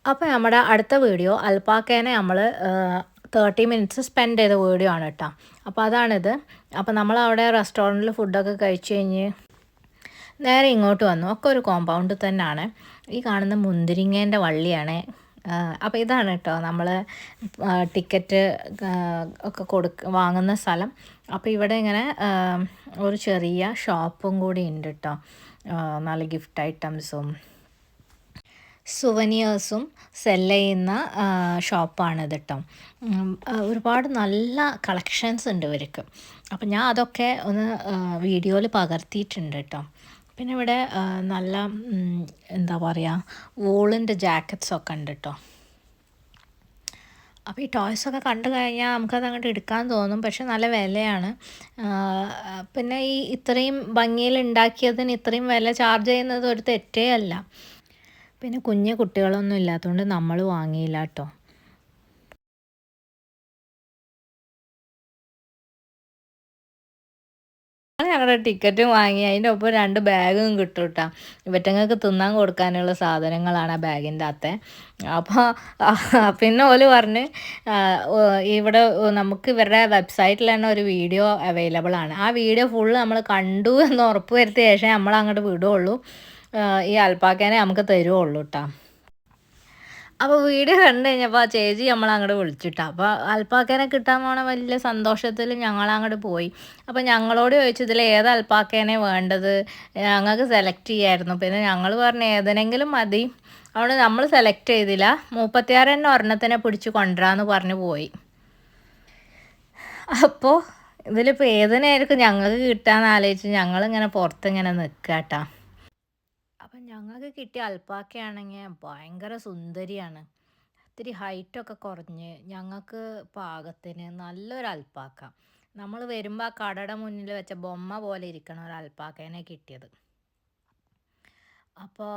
അപ്പോൾ നമ്മുടെ അടുത്ത വീഡിയോ അൽപ്പാക്കേനെ നമ്മൾ 30 മിനിറ്റ്സ് സ്പെൻഡ് ചെയ്ത വീഡിയോ ആണ് കേട്ടോ. അപ്പോൾ അതാണിത്. അപ്പോൾ നമ്മളവിടെ റെസ്റ്റോറൻറ്റിൽ ഫുഡൊക്കെ കഴിച്ച് കഴിഞ്ഞ് നേരെ ഇങ്ങോട്ട് വന്നു. ഒക്കെ ഒരു കോമ്പൗണ്ടിൽ തന്നെയാണ്. ഈ കാണുന്ന മുന്തിരിങ്ങേൻ്റെ വള്ളിയാണ്. അപ്പോൾ ഇതാണ് കേട്ടോ നമ്മൾ ടിക്കറ്റ് ഒക്കെ വാങ്ങുന്ന സ്ഥലം. അപ്പോൾ ഇവിടെ ഇങ്ങനെ ഒരു ചെറിയ ഷോപ്പും കൂടി ഉണ്ട് കേട്ടോ. നല്ല ഗിഫ്റ്റ് ഐറ്റംസും സുവനിയേഴ്സും സെല്ല് ചെയ്യുന്ന ഷോപ്പാണിത് കേട്ടോ. ഒരുപാട് നല്ല കളക്ഷൻസ് ഉണ്ട് ഇവർക്ക്. അപ്പം ഞാൻ അതൊക്കെ ഒന്ന് വീഡിയോയിൽ പകർത്തിയിട്ടുണ്ട് കേട്ടോ. പിന്നെ ഇവിടെ നല്ല എന്താ പറയുക, വൂളിൻ്റെ ജാക്കറ്റ്സൊക്കെ ഉണ്ട് കേട്ടോ. അപ്പോൾ ഈ ടോയ്സൊക്കെ കണ്ടു കഴിഞ്ഞാൽ നമുക്കത് അങ്ങോട്ട് എടുക്കാൻ തോന്നും, പക്ഷെ നല്ല വിലയാണ്. പിന്നെ ഈ ഇത്രയും ഭംഗിയിൽ ഉണ്ടാക്കിയതിന് ഇത്രയും വില ചാർജ് ചെയ്യുന്നത് ഒരു തെറ്റേ അല്ല. പിന്നെ കുഞ്ഞു കുട്ടികളൊന്നും ഇല്ലാത്തതുകൊണ്ട് നമ്മൾ വാങ്ങിയില്ല കേട്ടോ. ഞങ്ങളുടെ ടിക്കറ്റും വാങ്ങി, അതിൻ്റെ ഒപ്പം 2 ബാഗും കിട്ടും കേട്ടോ. ഇവറ്റങ്ങൾക്ക് തിന്നാൻ കൊടുക്കാനുള്ള സാധനങ്ങളാണ് ആ ബാഗിൻ്റെ അകത്തെ. അപ്പോൾ പിന്നെ ഓല് പറഞ്ഞ് ഇവിടെ നമുക്ക് ഇവരുടെ വെബ്സൈറ്റിൽ തന്നെ ഒരു വീഡിയോ അവൈലബിൾ ആണ്. ആ വീഡിയോ ഫുള്ള് നമ്മൾ കണ്ടു എന്ന് ഉറപ്പ് വരുത്തിയ ശേഷം നമ്മൾ അങ്ങോട്ട് വിടുകയുള്ളൂ, ഈ അൽപ്പാക്കേനെ നമുക്ക് തരുവുള്ളൂ കേട്ടോ. അപ്പോൾ വീഡിയോ കണ്ടു കഴിഞ്ഞപ്പോൾ ആ ചേച്ചി നമ്മളങ്ങോട്ട് വിളിച്ചിട്ടാ. അപ്പോൾ അൽപ്പാക്കേനെ കിട്ടാൻ പോണ വലിയ സന്തോഷത്തിൽ ഞങ്ങളങ്ങോട്ട് പോയി. അപ്പോൾ ഞങ്ങളോട് ചോദിച്ചു ഇതിൽ ഏത് അൽപ്പാക്കേനെ വേണ്ടത്, ഞങ്ങൾക്ക് സെലക്ട് ചെയ്യായിരുന്നു. പിന്നെ ഞങ്ങൾ പറഞ്ഞു ഏതിനെങ്കിലും മതി. അവിടെ നമ്മൾ സെലക്ട് ചെയ്തില്ല, 36 തന്നെ ഒരെണ്ണത്തിനെ പിടിച്ച് കൊണ്ടുവരാമെന്ന് പറഞ്ഞു പോയി. അപ്പോൾ ഇതിലിപ്പോൾ ഏതിനായിരിക്കും ഞങ്ങൾക്ക് കിട്ടാമെന്ന് ആലോചിച്ച് ഞങ്ങളിങ്ങനെ പുറത്തിങ്ങനെ നിൽക്കുക കേട്ടോ. അപ്പം ഞങ്ങൾക്ക് കിട്ടിയ അൽപ്പാക്കയാണെങ്കിൽ ഭയങ്കര സുന്ദരിയാണ്. ഇത്തിരി ഹൈറ്റൊക്കെ കുറഞ്ഞ് ഞങ്ങൾക്ക് പാകത്തിന് നല്ലൊരു അൽപ്പാക്ക. നമ്മൾ വരുമ്പോൾ ആ കടയുടെ മുന്നിൽ വെച്ച ബൊമ്മ പോലെ ഇരിക്കണ ഒരു അൽപ്പാക്കേനെ കിട്ടിയത്. അപ്പോൾ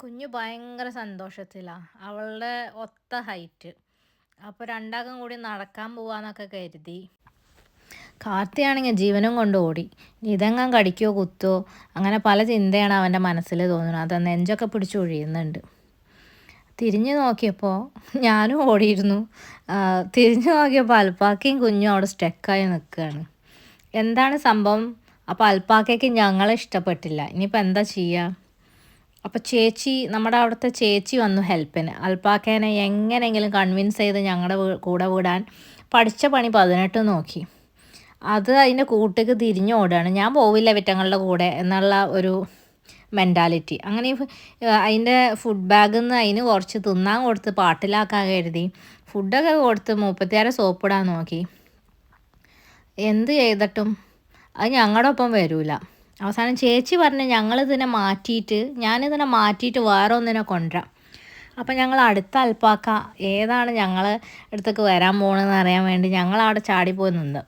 കുഞ്ഞു ഭയങ്കര സന്തോഷത്തിലാണ്, അവളുടെ ഒത്ത ഹൈറ്റ്. അപ്പോൾ രണ്ടാക്കും കൂടി നടക്കാൻ പോവാന്നൊക്കെ കരുതി. കാർത്തിയാണെങ്കിൽ ജീവനും കൊണ്ട് ഓടി. ഇതെങ്ങാൻ കടിക്കോ കുത്തോ അങ്ങനെ പല ചിന്തയാണ് അവൻ്റെ മനസ്സിൽ തോന്നുന്നത്. അത് നെഞ്ചൊക്കെ പിടിച്ച് ഒഴിയുന്നുണ്ട്. തിരിഞ്ഞു നോക്കിയപ്പോൾ ഞാനും ഓടിയിരുന്നു. തിരിഞ്ഞു നോക്കിയപ്പോൾ അൽപ്പാക്കയും കുഞ്ഞും അവിടെ സ്റ്റക്കായി നിൽക്കുകയാണ്. എന്താണ് സംഭവം? അപ്പോൾ അൽപ്പാക്കയ്ക്ക് ഞങ്ങളെ ഇഷ്ടപ്പെട്ടില്ല. ഇനിയിപ്പോൾ എന്താ ചെയ്യുക? അപ്പോൾ നമ്മുടെ അവിടുത്തെ ചേച്ചി വന്നു ഹെൽപ്പിന്. അൽപ്പാക്കേനെ എങ്ങനെയെങ്കിലും കൺവിൻസ് ചെയ്ത് ഞങ്ങളുടെ കൂടെ വിടാൻ പഠിച്ച പണി 18 നോക്കി. അത് അതിൻ്റെ കൂട്ടേക്ക് തിരിഞ്ഞ് ഓടുകയാണ്. ഞാൻ പോവില്ല വിറ്റങ്ങളുടെ കൂടെ എന്നുള്ള ഒരു മെൻറ്റാലിറ്റി. അങ്ങനെ അതിൻ്റെ ഫുഡ് ബാഗിൽ നിന്ന് അതിന് കുറച്ച് തിന്നാൻ കൊടുത്ത് പാട്ടിലാക്കാൻ കരുതി ഫുഡൊക്കെ കൊടുത്ത് 36 സോപ്പിടാൻ നോക്കി. എന്ത് ചെയ്തിട്ടും അത് ഞങ്ങളുടെ ഒപ്പം വരില്ല. അവസാനം ചേച്ചി പറഞ്ഞ് ഞാനിതിനെ മാറ്റിയിട്ട് വേറെ ഒന്നിനെ കൊണ്ടുവരാം. അപ്പം ഞങ്ങൾ അടുത്ത അൽപ്പാക്ക ഏതാണ് ഞങ്ങൾ അടുത്തേക്ക് വരാൻ പോകണമെന്ന് അറിയാൻ വേണ്ടി ഞങ്ങളവിടെ ചാടിപ്പോയി നിന്ന്.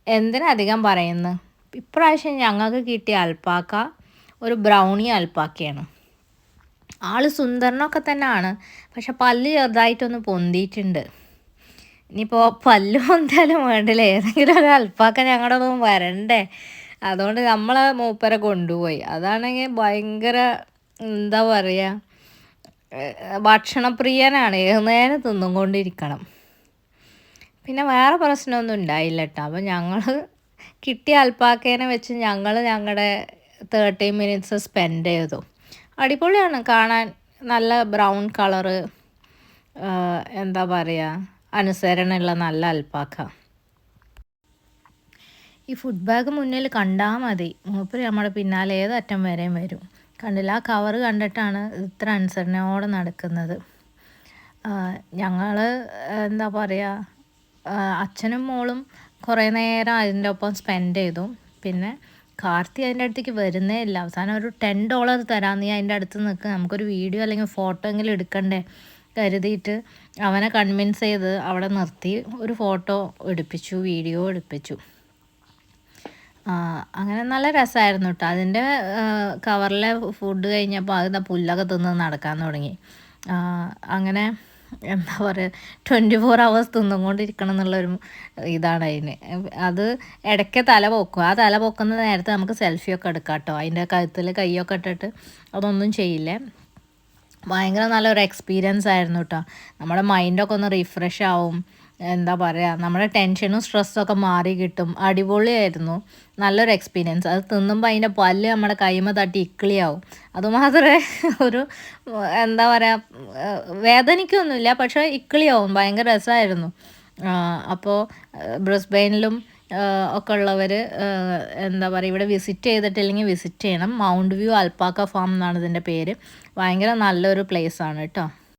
എന്തിനധികം പറയുന്നു, ഇപ്രാവശ്യം ഞങ്ങൾക്ക് കിട്ടിയ അൽപ്പാക്ക ഒരു ബ്രൗണി അൽപ്പാക്കയാണ്. ആൾ സുന്ദരനൊക്കെ തന്നെയാണ്, പക്ഷെ പല്ല് ചെറുതായിട്ടൊന്ന് പൊന്തിയിട്ടുണ്ട്. ഇനിയിപ്പോൾ പല്ല് പൊന്താലും വേണ്ടില്ല, ഏതെങ്കിലും ഒരു അൽപ്പാക്ക ഞങ്ങളുടെ ഒന്നും വരണ്ടേ. അതുകൊണ്ട് നമ്മളെ മൂപ്പരെ കൊണ്ടുപോയി. അതാണെങ്കിൽ ഭയങ്കര എന്താ പറയുക, ഭക്ഷണപ്രിയനാണ്, ഏതുനേരം തിന്നും കൊണ്ടിരിക്കണം. പിന്നെ വേറെ പ്രശ്നമൊന്നും ഉണ്ടായില്ല കേട്ടോ. അപ്പോൾ ഞങ്ങൾ കിട്ടിയ അൽപ്പാക്കേനെ വെച്ച് ഞങ്ങളുടെ 30 മിനിറ്റ്സ് സ്പെൻഡ് ചെയ്തു. അടിപൊളിയാണ് കാണാൻ. നല്ല ബ്രൗൺ കളറ്, എന്താ പറയുക, അനുസരണയുള്ള നല്ല അൽപ്പാക്ക. ഈ ഫുഡ് ബാഗ് മുന്നിൽ കണ്ടാൽ മതി, മൂപ്പര് നമ്മുടെ പിന്നാലെ ഏതറ്റം വരെയും വരും. കണ്ടില്ല, ആ കവറ് കണ്ടിട്ടാണ് ഇത്ര അനുസരണയോടെ നടക്കുന്നത്. ഞങ്ങൾ എന്താ പറയുക, അച്ഛനും മോളും കുറേ നേരം അതിൻ്റെ ഒപ്പം സ്പെൻഡ് ചെയ്തു. പിന്നെ കാർത്തി അതിൻ്റെ അടുത്തേക്ക് വരുന്നേ ഇല്ല. അവസാനം ഒരു $10 തരാം, നീ അതിൻ്റെ അടുത്ത് നിൽക്കുക, നമുക്കൊരു വീഡിയോ അല്ലെങ്കിൽ ഫോട്ടോ എങ്കിലും എടുക്കണ്ടേ കരുതിയിട്ട് അവനെ കൺവിൻസ് ചെയ്ത് അവിടെ നിർത്തി ഒരു ഫോട്ടോ എടുപ്പിച്ചു, വീഡിയോ എടുപ്പിച്ചു. അങ്ങനെ നല്ല രസമായിരുന്നു കേട്ടോ. അതിൻ്റെ കവറിലെ ഫുഡ് കഴിഞ്ഞപ്പോൾ അത് പുല്ലൊക്കെ തിന്ന് നടക്കാൻ തുടങ്ങി. അങ്ങനെ എന്താ പറയുക, 24 hours തിന്നും കൊണ്ടിരിക്കണം എന്നുള്ളൊരു ഇതാണ് അതിന്. അത് ഇടയ്ക്ക് തല പൊക്കും. ആ തല പൊക്കുന്ന നേരത്തെ നമുക്ക് സെൽഫിയൊക്കെ എടുക്കാം കേട്ടോ. അതിൻ്റെ കഴുത്തിൽ കൈയൊക്കെ ഇട്ടിട്ട് അതൊന്നും ചെയ്യില്ലേ. ഭയങ്കര നല്ലൊരു എക്സ്പീരിയൻസ് ആയിരുന്നു കേട്ടോ. നമ്മുടെ മൈൻഡൊക്കെ ഒന്ന് റിഫ്രഷ് ആവും. എന്താ പറയുക, നമ്മുടെ ടെൻഷനും സ്ട്രെസ്സൊക്കെ മാറി കിട്ടും. അടിപൊളിയായിരുന്നു. നല്ലൊരു എക്സ്പീരിയൻസ്. അത് തിന്നുമ്പോൾ അതിൻ്റെ പല്ല് നമ്മുടെ കൈമ തട്ടി ഇക്കിളിയാവും. അതുമാത്രമേ ഒരു എന്താ പറയുക, വേദനിക്കൊന്നുമില്ല, പക്ഷേ ഇക്കിളിയാവും. ഭയങ്കര രസമായിരുന്നു. അപ്പോൾ ബ്രിസ്ബെയിനിലും ഒക്കെ ഉള്ളവർ എന്താ പറയുക, ഇവിടെ വിസിറ്റ് ചെയ്തിട്ടില്ലെങ്കിൽ വിസിറ്റ് ചെയ്യണം. മൗണ്ട് വ്യൂ അൽപ്പാക്ക ഫാം എന്നാണ് ഇതിൻ്റെ പേര്. ഭയങ്കര നല്ലൊരു പ്ലേസാണ് കേട്ടോ.